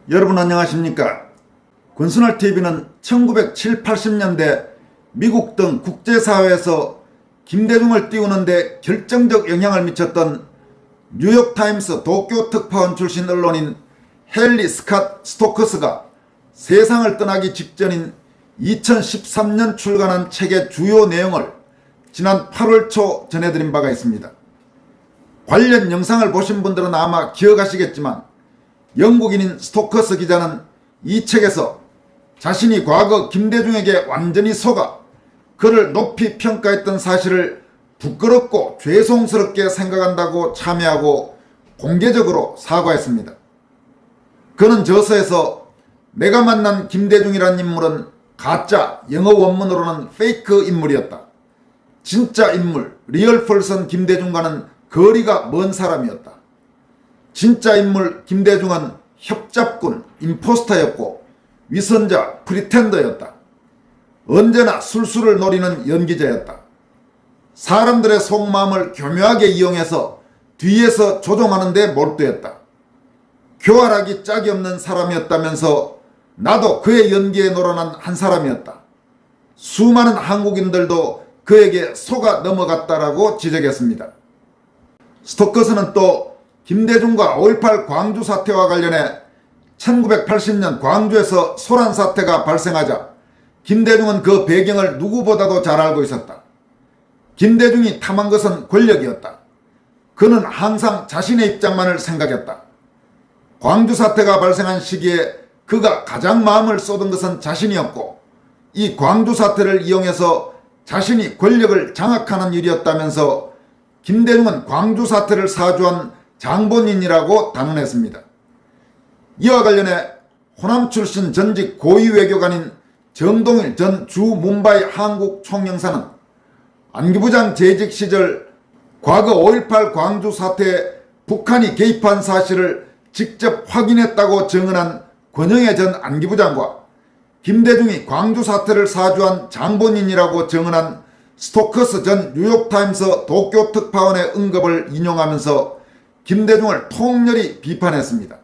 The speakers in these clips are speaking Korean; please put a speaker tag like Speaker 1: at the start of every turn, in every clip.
Speaker 1: 여러분 안녕하십니까? 권순할TV는 1970, 80년대 미국 등 국제사회에서 김대중을 띄우는 데 결정적 영향을 미쳤던 뉴욕타임스 도쿄 특파원 출신 언론인 헨리 스캇 스토커스가 세상을 떠나기 직전인 2013년 출간한 책의 주요 내용을 지난 8월 초 전해드린 바가 있습니다. 관련 영상을 보신 분들은 아마 기억하시겠지만 영국인인 스토커스 기자는 이 책에서 자신이 과거 김대중에게 완전히 속아 그를 높이 평가했던 사실을 부끄럽고 죄송스럽게 생각한다고 참여하고 공개적으로 사과했습니다. 그는 저서에서 내가 만난 김대중이란 인물은 가짜, 영어 원문으로는 페이크 인물이었다. 진짜 인물, 리얼 펄슨 김대중과는 거리가 먼 사람이었다. 진짜 인물 김대중은 협잡꾼, 임포스터였고 위선자, 프리텐더였다. 언제나 술수를 노리는 연기자였다. 사람들의 속마음을 교묘하게 이용해서 뒤에서 조종하는 데 몰두했다. 교활하기 짝이 없는 사람이었다면서 나도 그의 연기에 놀아난 한 사람이었다. 수많은 한국인들도 그에게 속아 넘어갔다라고 지적했습니다. 스토커스는 또 김대중과 5.18 광주 사태와 관련해 1980년 광주에서 소란 사태가 발생하자 김대중은 그 배경을 누구보다도 잘 알고 있었다. 김대중이 탐한 것은 권력이었다. 그는 항상 자신의 입장만을 생각했다. 광주 사태가 발생한 시기에 그가 가장 마음을 쏟은 것은 자신이었고 이 광주 사태를 이용해서 자신이 권력을 장악하는 일이었다면서 김대중은 광주 사태를 사주한 장본인이라고 단언했습니다. 이와 관련해 호남 출신 전직 고위 외교관인 정동일 전 주 뭄바이 한국 총영사는 안기부장 재직 시절 과거 5.18 광주 사태에 북한이 개입한 사실을 직접 확인했다고 증언한 권영애 전 안기부장과 김대중이 광주 사태를 사주한 장본인이라고 증언한 스토커스 전 뉴욕타임스 도쿄 특파원의 언급을 인용하면서 김대중을 통렬히 비판했습니다.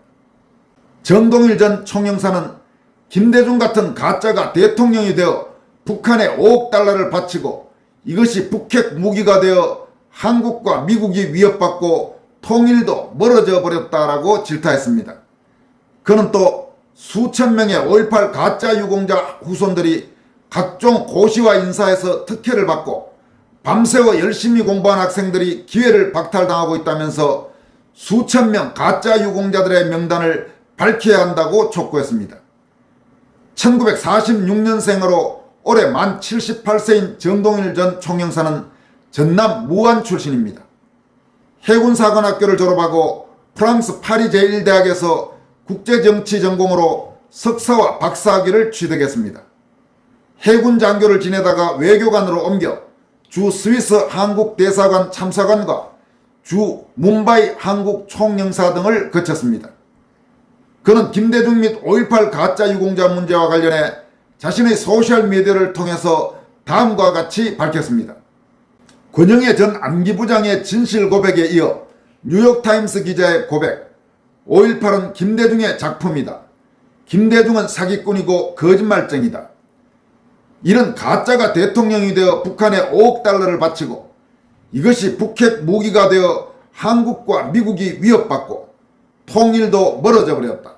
Speaker 1: 정동일 전 총영사는 김대중 같은 가짜가 대통령이 되어 북한에 5억 달러를 바치고 이것이 북핵 무기가 되어 한국과 미국이 위협받고 통일도 멀어져 버렸다라고 질타했습니다. 그는 또 수천 명의 5.18 가짜 유공자 후손들이 각종 고시와 인사에서 특혜를 받고 밤새워 열심히 공부한 학생들이 기회를 박탈당하고 있다면서 수천 명 가짜 유공자들의 명단을 밝혀야 한다고 촉구했습니다. 1946년생으로 올해 만 78세인 정동일 전 총영사는 전남 무안 출신입니다. 해군사관학교를 졸업하고 프랑스 파리 제1대학에서 국제정치 전공으로 석사와 박사학위를 취득했습니다. 해군 장교를 지내다가 외교관으로 옮겨 주 스위스 한국 대사관 참사관과 주 뭄바이 한국 총영사 등을 거쳤습니다. 그는 김대중 및 5.18 가짜 유공자 문제와 관련해 자신의 소셜미디어를 통해서 다음과 같이 밝혔습니다. 권영애 전 안기부장의 진실 고백에 이어 뉴욕타임스 기자의 고백, 5.18은 김대중의 작품이다. 김대중은 사기꾼이고 거짓말쟁이다. 이런 가짜가 대통령이 되어 북한에 5억 달러를 바치고 이것이 북핵 무기가 되어 한국과 미국이 위협받고 통일도 멀어져 버렸다.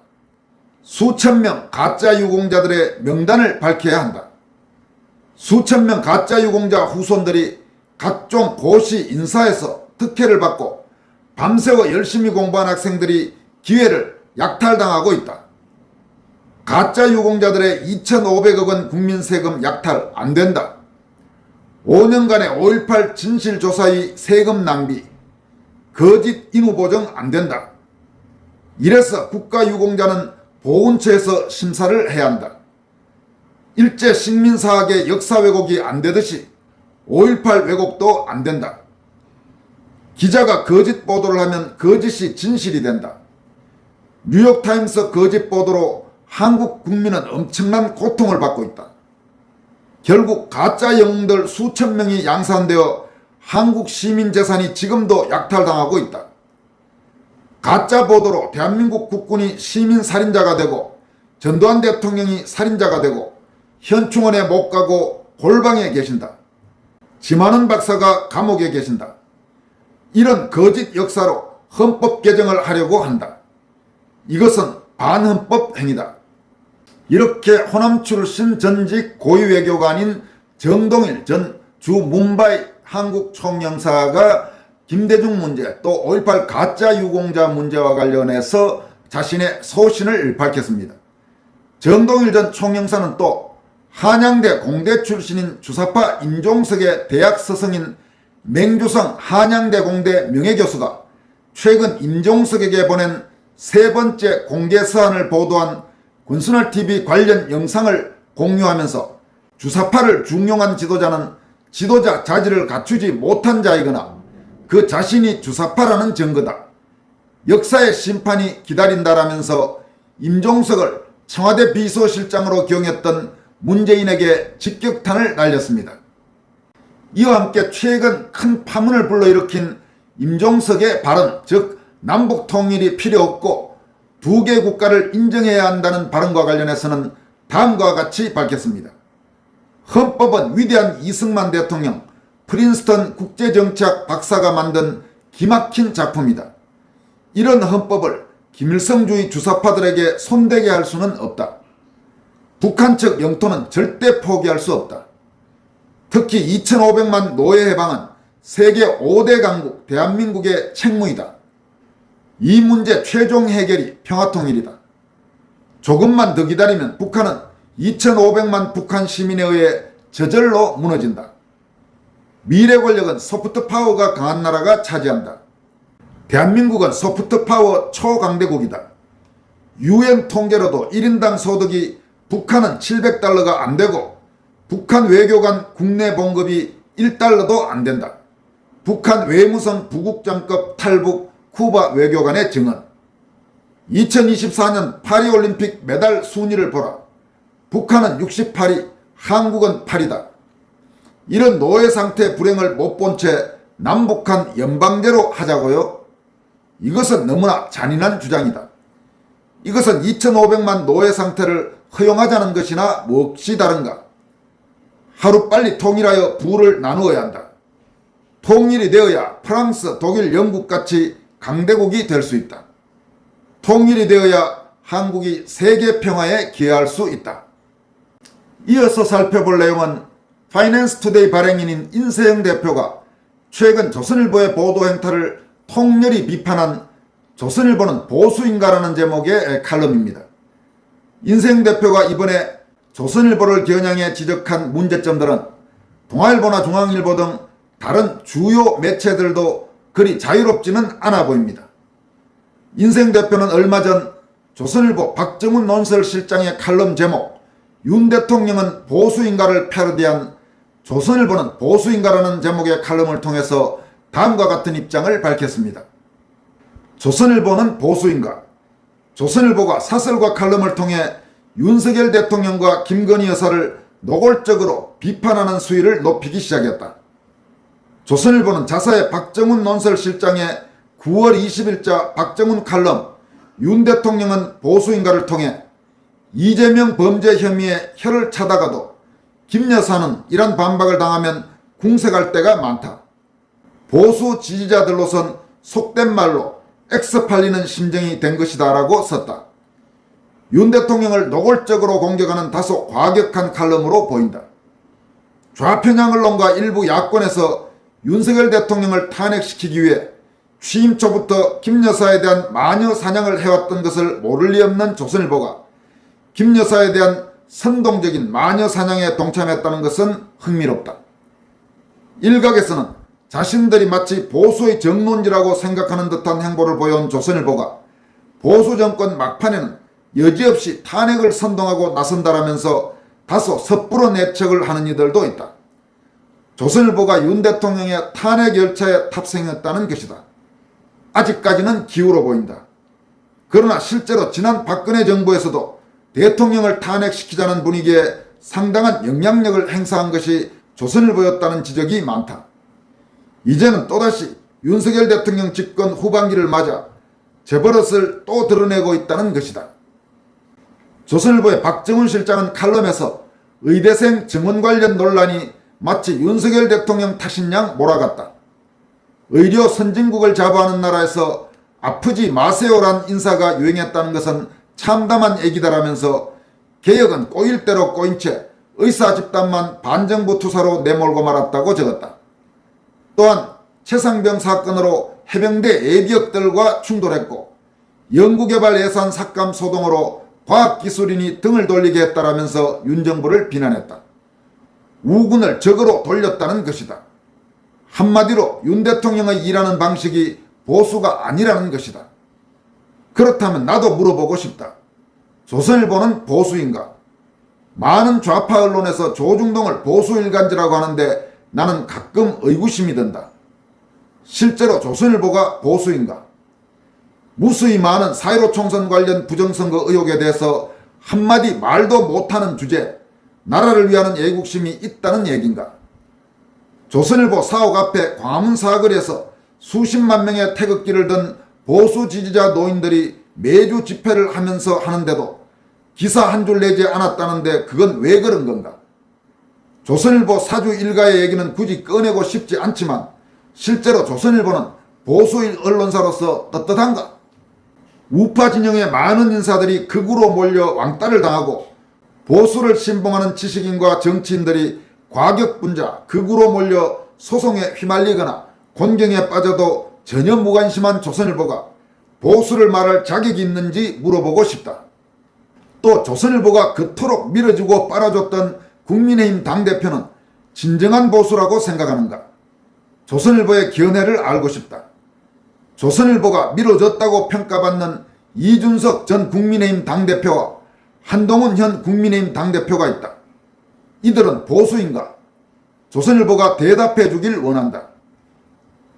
Speaker 1: 수천 명 가짜 유공자들의 명단을 밝혀야 한다. 수천 명 가짜 유공자 후손들이 각종 고시 인사에서 특혜를 받고 밤새워 열심히 공부한 학생들이 기회를 약탈당하고 있다. 가짜 유공자들의 2,500억 원 국민 세금 약탈 안 된다. 5년간의 5.18 진실조사의 세금 낭비, 거짓 인후 보정 안 된다. 이래서 국가유공자는 보훈처에서 심사를 해야 한다. 일제 식민사학의 역사 왜곡이 안 되듯이 5.18 왜곡도 안 된다. 기자가 거짓 보도를 하면 거짓이 진실이 된다. 뉴욕타임스 거짓 보도로 한국 국민은 엄청난 고통을 받고 있다. 결국 가짜 영웅들 수천 명이 양산되어 한국 시민 재산이 지금도 약탈당하고 있다. 가짜 보도로 대한민국 국군이 시민 살인자가 되고 전두환 대통령이 살인자가 되고 현충원에 못 가고 골방에 계신다. 지만은 박사가 감옥에 계신다. 이런 거짓 역사로 헌법 개정을 하려고 한다. 이것은 반헌법 행위다. 이렇게 호남 출신 전직 고위외교관인 정동일 전 주 문바이 한국 총영사가 김대중 문제 또 5.18 가짜 유공자 문제와 관련해서 자신의 소신을 밝혔습니다. 정동일 전 총영사는 또 한양대 공대 출신인 주사파 임종석의 대학 스승인 맹주성 한양대 공대 명예교수가 최근 임종석에게 보낸 세 번째 공개 서한을 보도한 군수널TV 관련 영상을 공유하면서 주사파를 중용한 지도자는 지도자 자질을 갖추지 못한 자이거나 그 자신이 주사파라는 증거다. 역사의 심판이 기다린다라면서 임종석을 청와대 비서실장으로 기용했던 문재인에게 직격탄을 날렸습니다. 이와 함께 최근 큰 파문을 불러일으킨 임종석의 발언, 즉 남북 통일이 필요 없고 두 개 국가를 인정해야 한다는 발언과 관련해서는 다음과 같이 밝혔습니다. 헌법은 위대한 이승만 대통령, 프린스턴 국제정치학 박사가 만든 기막힌 작품이다. 이런 헌법을 김일성주의 주사파들에게 손대게 할 수는 없다. 북한 측 영토는 절대 포기할 수 없다. 특히 2,500만 노예 해방은 세계 5대 강국 대한민국의 책무이다. 이 문제 최종 해결이 평화통일이다. 조금만 더 기다리면 북한은 2,500만 북한 시민에 의해 저절로 무너진다. 미래 권력은 소프트 파워가 강한 나라가 차지한다. 대한민국은 소프트 파워 초강대국이다. UN 통계로도 1인당 소득이 북한은 $700가 안 되고 북한 외교관 국내 봉급이 $1도 안 된다. 북한 외무성 부국장급 탈북 쿠바 외교관의 증언. 2024년 파리올림픽 메달 순위를 보라. 북한은 68위, 한국은 8위다. 이런 노예 상태 불행을 못 본 채 남북한 연방제로 하자고요? 이것은 너무나 잔인한 주장이다. 이것은 2,500만 노예 상태를 허용하자는 것이나 몫이 다른가? 하루빨리 통일하여 부를 나누어야 한다. 통일이 되어야 프랑스, 독일, 영국같이 강대국이 될 수 있다. 통일이 되어야 한국이 세계 평화에 기여할 수 있다. 이어서 살펴볼 내용은 파이낸스 투데이 발행인인 인세영 대표가 최근 조선일보의 보도 행태를 통렬히 비판한 조선일보는 보수인가라는 제목의 칼럼입니다. 인세영 대표가 이번에 조선일보를 겨냥해 지적한 문제점들은 동아일보나 중앙일보 등 다른 주요 매체들도 그리 자유롭지는 않아 보입니다. 인세영 대표는 얼마 전 조선일보 박정훈 논설실장의 칼럼 제목 윤 대통령은 보수인가를 패러디한 조선일보는 보수인가라는 제목의 칼럼을 통해서 다음과 같은 입장을 밝혔습니다. 조선일보는 보수인가? 조선일보가 사설과 칼럼을 통해 윤석열 대통령과 김건희 여사를 노골적으로 비판하는 수위를 높이기 시작했다. 조선일보는 자사의 박정훈 논설실장의 9월 20일자 박정훈 칼럼 윤 대통령은 보수인가를 통해 이재명 범죄 혐의에 혀를 차다가도 김 여사는 이런 반박을 당하면 궁색할 때가 많다. 보수 지지자들로선 속된 말로 X팔리는 심정이 된 것이다 라고 썼다. 윤 대통령을 노골적으로 공격하는 다소 과격한 칼럼으로 보인다. 좌편향 언론과 일부 야권에서 윤석열 대통령을 탄핵시키기 위해 취임 초부터 김 여사에 대한 마녀 사냥을 해왔던 것을 모를 리 없는 조선일보가 김 여사에 대한 선동적인 마녀 사냥에 동참했다는 것은 흥미롭다. 일각에서는 자신들이 마치 보수의 정론지라고 생각하는 듯한 행보를 보여온 조선일보가 보수 정권 막판에는 여지없이 탄핵을 선동하고 나선다라면서 다소 섣부른 예측을 하는 이들도 있다. 조선일보가 윤 대통령의 탄핵 열차에 탑승했다는 것이다. 아직까지는 기우로 보인다. 그러나 실제로 지난 박근혜 정부에서도 대통령을 탄핵시키자는 분위기에 상당한 영향력을 행사한 것이 조선일보였다는 지적이 많다. 이제는 또다시 윤석열 대통령 집권 후반기를 맞아 제 버릇을 또 드러내고 있다는 것이다. 조선일보의 박정훈 실장은 칼럼에서 의대생 증원 관련 논란이 마치 윤석열 대통령 탓인 양 몰아갔다. 의료 선진국을 자부하는 나라에서 아프지 마세요란 인사가 유행했다는 것은 참담한 얘기다라면서 개혁은 꼬일 대로 꼬인 채 의사 집단만 반정부 투사로 내몰고 말았다고 적었다. 또한 최상병 사건으로 해병대 예비역들과 충돌했고 연구개발 예산 삭감 소동으로 과학기술인이 등을 돌리게 했다라면서 윤 정부를 비난했다. 우군을 적으로 돌렸다는 것이다. 한마디로 윤 대통령의 일하는 방식이 보수가 아니라는 것이다. 그렇다면 나도 물어보고 싶다. 조선일보는 보수인가? 많은 좌파 언론에서 조중동을 보수일간지라고 하는데 나는 가끔 의구심이 든다. 실제로 조선일보가 보수인가? 무수히 많은 4.15 총선 관련 부정선거 의혹에 대해서 한마디 말도 못하는 주제, 나라를 위하는 애국심이 있다는 얘긴가? 조선일보 사옥 앞에 광화문 사거리에서 수십만 명의 태극기를 든 보수 지지자 노인들이 매주 집회를 하면서 하는데도 기사 한 줄 내지 않았다는데 그건 왜 그런 건가? 조선일보 사주 일가의 얘기는 굳이 꺼내고 싶지 않지만 실제로 조선일보는 보수 언론사로서 떳떳한가? 우파 진영의 많은 인사들이 극우로 몰려 왕따를 당하고 보수를 신봉하는 지식인과 정치인들이 과격분자 극우로 몰려 소송에 휘말리거나 곤경에 빠져도 전혀 무관심한 조선일보가 보수를 말할 자격이 있는지 물어보고 싶다. 또 조선일보가 그토록 밀어주고 빨아줬던 국민의힘 당대표는 진정한 보수라고 생각하는가? 조선일보의 견해를 알고 싶다. 조선일보가 밀어줬다고 평가받는 이준석 전 국민의힘 당대표와 한동훈 현 국민의힘 당대표가 있다. 이들은 보수인가? 조선일보가 대답해 주길 원한다.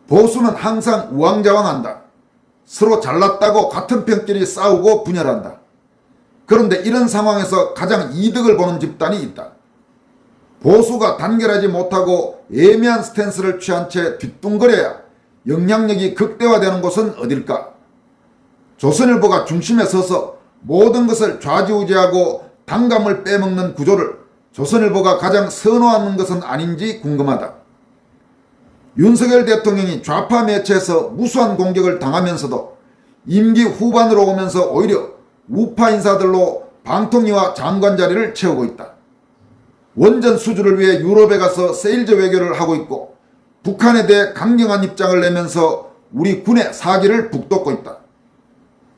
Speaker 1: 보수는 항상 우왕좌왕한다. 서로 잘났다고 같은 편끼리 싸우고 분열한다. 그런데 이런 상황에서 가장 이득을 보는 집단이 있다. 보수가 단결하지 못하고 애매한 스탠스를 취한 채 뒤뚱거려야 영향력이 극대화되는 곳은 어딜까? 조선일보가 중심에 서서 모든 것을 좌지우지하고 당감을 빼먹는 구조를 조선일보가 가장 선호하는 것은 아닌지 궁금하다. 윤석열 대통령이 좌파 매체에서 무수한 공격을 당하면서도 임기 후반으로 오면서 오히려 우파 인사들로 방통위와 장관 자리를 채우고 있다. 원전 수주를 위해 유럽에 가서 세일즈 외교를 하고 있고 북한에 대해 강경한 입장을 내면서 우리 군의 사기를 북돋고 있다.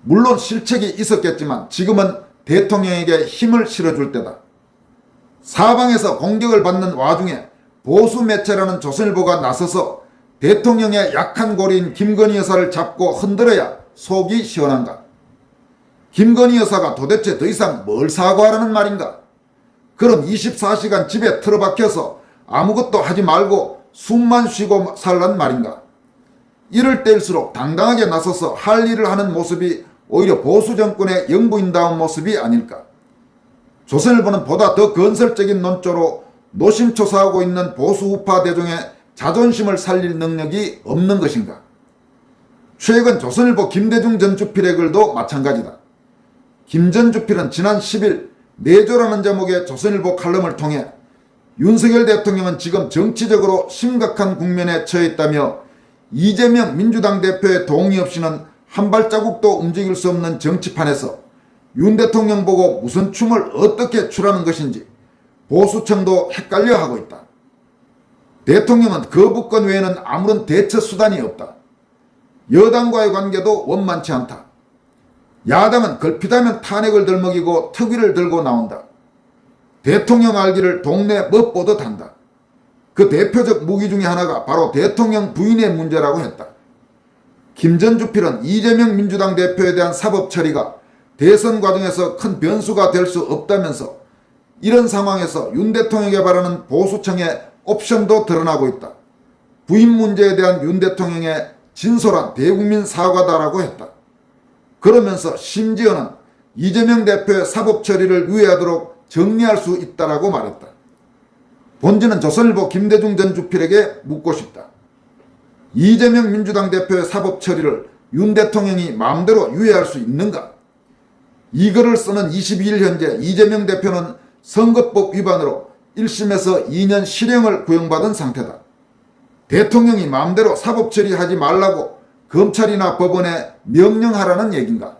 Speaker 1: 물론 실책이 있었겠지만 지금은 대통령에게 힘을 실어줄 때다. 사방에서 공격을 받는 와중에 보수 매체라는 조선일보가 나서서 대통령의 약한 고리인 김건희 여사를 잡고 흔들어야 속이 시원한가? 김건희 여사가 도대체 더 이상 뭘 사과하라는 말인가? 그럼 24시간 집에 틀어박혀서 아무것도 하지 말고 숨만 쉬고 살란 말인가? 이럴 때일수록 당당하게 나서서 할 일을 하는 모습이 오히려 보수 정권의 영부인다운 모습이 아닐까? 조선일보는 보다 더 건설적인 논조로 노심초사하고 있는 보수 우파 대중의 자존심을 살릴 능력이 없는 것인가? 최근 조선일보 김대중 전 주필의 글도 마찬가지다. 김 전 주필은 지난 10일 내조라는 제목의 조선일보 칼럼을 통해 윤석열 대통령은 지금 정치적으로 심각한 국면에 처해 있다며 이재명 민주당 대표의 동의 없이는 한 발자국도 움직일 수 없는 정치판에서 윤 대통령 보고 무슨 춤을 어떻게 추라는 것인지 보수층도 헷갈려하고 있다. 대통령은 거부권 외에는 아무런 대처 수단이 없다. 여당과의 관계도 원만치 않다. 야당은 걸핏하면 탄핵을 들먹이고 특위를 들고 나온다. 대통령 알기를 동네 멋보듯 한다. 그 대표적 무기 중에 하나가 바로 대통령 부인의 문제라고 했다. 김 전 주필은 이재명 민주당 대표에 대한 사법 처리가 대선 과정에서 큰 변수가 될 수 없다면서 이런 상황에서 윤 대통령에게 바라는 보수층의 옵션도 드러나고 있다. 부인 문제에 대한 윤 대통령의 진솔한 대국민 사과다라고 했다. 그러면서 심지어는 이재명 대표의 사법 처리를 유예하도록 정리할 수 있다라고 말했다. 본지는 조선일보 김대중 전 주필에게 묻고 싶다. 이재명 민주당 대표의 사법 처리를 윤 대통령이 마음대로 유예할 수 있는가? 이 글을 쓰는 22일 현재 이재명 대표는 선거법 위반으로 1심에서 2년 실형을 구형받은 상태다. 대통령이 마음대로 사법 처리하지 말라고 검찰이나 법원에 명령하라는 얘긴가?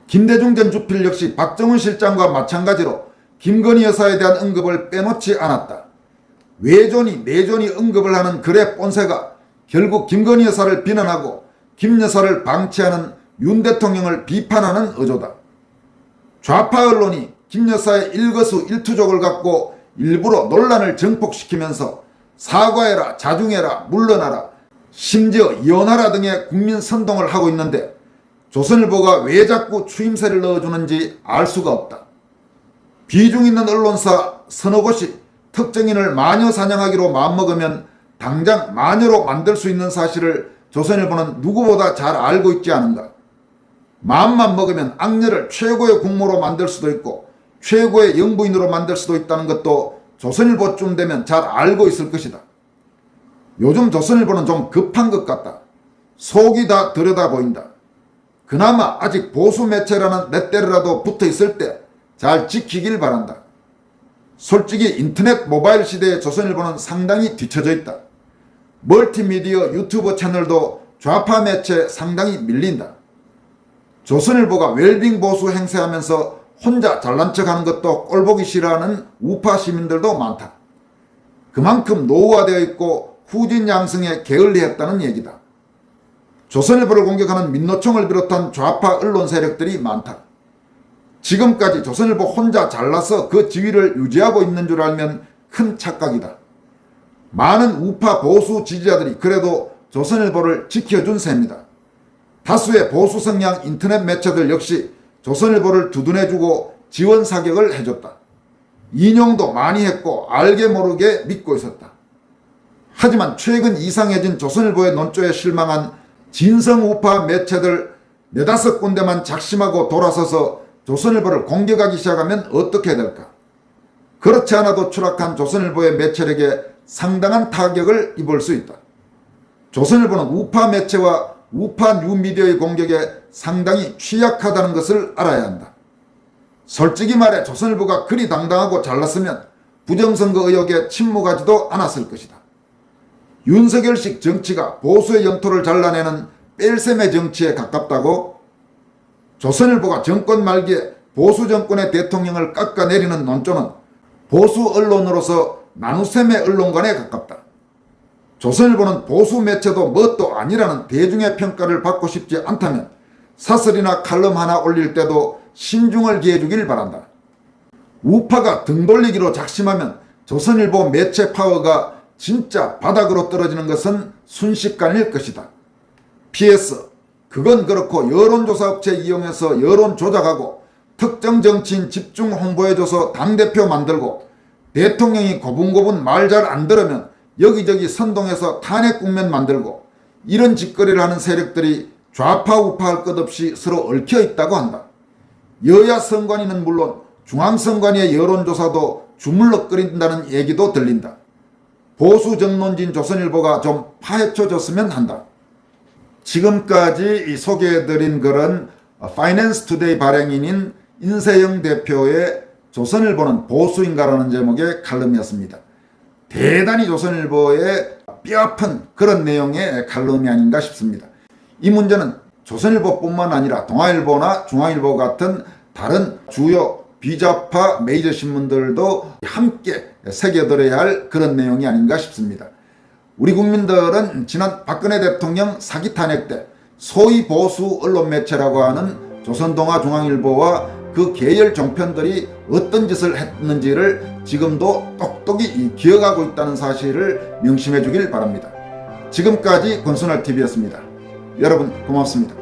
Speaker 1: 김대중 전 주필 역시 박정훈 실장과 마찬가지로 김건희 여사에 대한 언급을 빼놓지 않았다. 외존이 내존이 언급을 하는 글의 본세가 결국 김건희 여사를 비난하고 김 여사를 방치하는 윤 대통령을 비판하는 어조다. 좌파 언론이 김 여사의 일거수일투족을 갖고 일부러 논란을 증폭시키면서 사과해라, 자중해라, 물러나라, 심지어 이혼하라 등의 국민 선동을 하고 있는데 조선일보가 왜 자꾸 추임새를 넣어주는지 알 수가 없다. 비중 있는 언론사 서너 곳이 특정인을 마녀 사냥하기로 마음먹으면 당장 마녀로 만들 수 있는 사실을 조선일보는 누구보다 잘 알고 있지 않은가. 마음만 먹으면 악녀를 최고의 국모로 만들 수도 있고 최고의 영부인으로 만들 수도 있다는 것도 조선일보쯤 되면 잘 알고 있을 것이다. 요즘 조선일보는 좀 급한 것 같다. 속이 다 들여다 보인다. 그나마 아직 보수 매체라는 레떼르라도 붙어 있을 때 잘 지키길 바란다. 솔직히 인터넷 모바일 시대의 조선일보는 상당히 뒤처져 있다. 멀티미디어 유튜브 채널도 좌파 매체 상당히 밀린다. 조선일보가 웰빙 보수 행세하면서 혼자 잘난 척하는 것도 꼴보기 싫어하는 우파 시민들도 많다. 그만큼 노후화되어 있고 후진 양성에 게을리했다는 얘기다. 조선일보를 공격하는 민노총을 비롯한 좌파 언론 세력들이 많다. 지금까지 조선일보 혼자 잘나서 그 지위를 유지하고 있는 줄 알면 큰 착각이다. 많은 우파 보수 지지자들이 그래도 조선일보를 지켜준 셈이다. 다수의 보수 성향 인터넷 매체들 역시 조선일보를 두둔해주고 지원 사격을 해줬다. 인용도 많이 했고 알게 모르게 믿고 있었다. 하지만 최근 이상해진 조선일보의 논조에 실망한 진성 우파 매체들 4~5군데만 작심하고 돌아서서 조선일보를 공격하기 시작하면 어떻게 될까? 그렇지 않아도 추락한 조선일보의 매체력에 상당한 타격을 입을 수 있다. 조선일보는 우파 매체와 우파 뉴미디어의 공격에 상당히 취약하다는 것을 알아야 한다. 솔직히 말해 조선일보가 그리 당당하고 잘났으면 부정선거 의혹에 침묵하지도 않았을 것이다. 윤석열식 정치가 보수의 영토를 잘라내는 뺄셈의 정치에 가깝다고? 조선일보가 정권 말기에 보수 정권의 대통령을 깎아내리는 논조는 보수 언론으로서 나눗셈의 언론관에 가깝다. 조선일보는 보수 매체도 뭣도 아니라는 대중의 평가를 받고 싶지 않다면 사설이나 칼럼 하나 올릴 때도 신중을 기해 주길 바란다. 우파가 등 돌리기로 작심하면 조선일보 매체 파워가 진짜 바닥으로 떨어지는 것은 순식간일 것이다. PS 그건 그렇고 여론조사 업체 이용해서 여론 조작하고 특정 정치인 집중 홍보해줘서 당대표 만들고 대통령이 고분고분 말 잘 안 들으면 여기저기 선동해서 탄핵 국면 만들고 이런 짓거리를 하는 세력들이 좌파 우파 할 것 없이 서로 얽혀 있다고 한다. 여야 선관위는 물론 중앙선관위의 여론조사도 주물럭거린다는 얘기도 들린다. 보수 정론진 조선일보가 좀 파헤쳐줬으면 한다. 지금까지 소개해드린 글은 파이낸스 투데이 발행인인 인세영 대표의 조선일보는 보수인가라는 제목의 칼럼이었습니다. 대단히 조선일보의 뼈아픈 그런 내용의 칼럼이 아닌가 싶습니다. 이 문제는 조선일보뿐만 아니라 동아일보나 중앙일보 같은 다른 주요 비좌파 메이저 신문들도 함께 새겨들어야 할 그런 내용이 아닌가 싶습니다. 우리 국민들은 지난 박근혜 대통령 사기 탄핵 때 소위 보수 언론 매체라고 하는 조선동아 중앙일보와 그 계열 종편들이 어떤 짓을 했는지를 지금도 똑똑히 기억하고 있다는 사실을 명심해 주길 바랍니다. 지금까지 권순할TV였습니다. 여러분 고맙습니다.